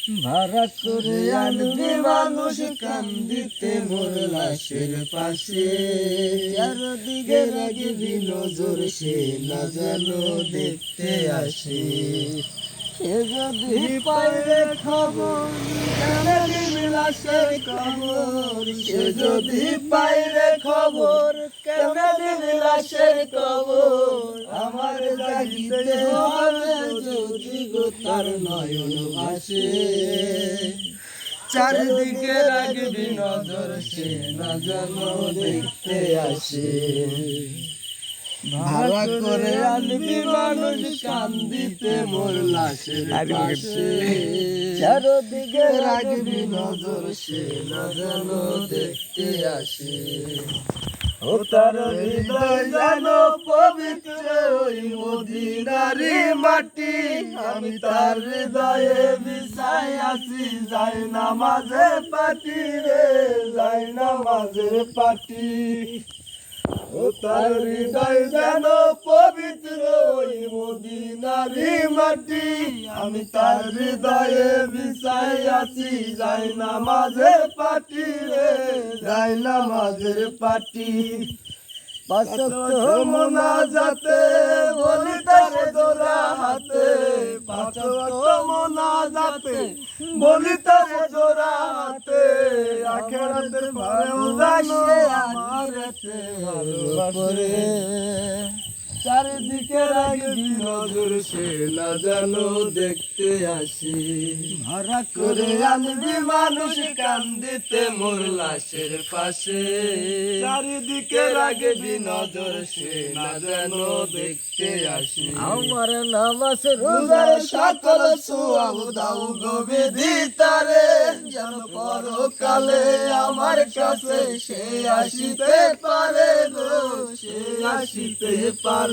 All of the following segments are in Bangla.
ভাড়া করে আনবি মানুষ কান্দিতে মোর লাশের পাশে, চারদিকে রাখবি নজর সে না যেন দেখতে আসে। সে যদি পাইরে খবর কেন দিবি লাশের কবর, সে যদি পাইরে খবর কেন দিবি লাশের কবর। আমার জাগিতে হবে যদি গো তার নয়ন ভাসে, চারিদিকে রাখবি নজর সে না যেন দেখতে আসে। ভাড়া করে আনবি মানুষ কান্দিতে মোর লাশের পাশে, চারদিকে রাখবি নজর সে না যেন দেখতে আসে। ও তার হৃদয় যেন পবিত্র ওই মদিনারি মাটি, আমি তার হৃদয়ে বিছাই আছি যাই নামাজে পাটি রে, যাই নামাজে পাটি। ও তার হৃদয় যেন পবিত্র ওই মদিনারি মাটি, আমি তার হৃদয়ে বিছাই আছি যাই নামাজে পাটি রে, যাই নামাজের পাটি। পাঁচ ওয়াক্ত মুনাজাতে বলি তার জোড়া হাতে, পাঁচ ওয়াক্ত মুনাজাতে বলি তার জোড়া হাতে। আখিরাতের ভালোবাসে আমারতে ভালোবাসে, চারিদিকে রাখবি নজর সে না যেন দেখতে আসি। ভাড়া করে আনবি মানুষ কান্দিতে মোর লাশের পাশে, চারিদিকে রাখবি নজর সে না যেন দেখতে আসি। আমার নামাজ রোজার সকল সুয়াব দাও গো বিদিতারে, যেন পরকালে আমার কাছে সে আসিতে পারে গো, সে আসিতে পারে।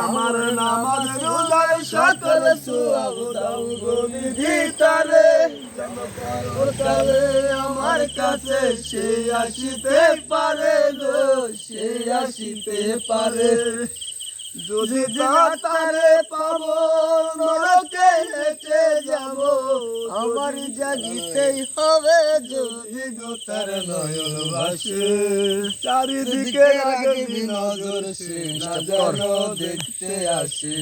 আমার নামাজ রোজার সকল সুয়াব দাও গো বিদিতারে, যেন পরকালে আমার কাছে সে আসিতে পারে গো, সে আসিতে পারে। যদি তারে পাবো নরকে হেঁটে যাব, আমার জাগিতেই হবে যদি গো তার নয়ন ভাসে, চারিদিকে রাখবি নজর সে না যেন দেখতে আসে।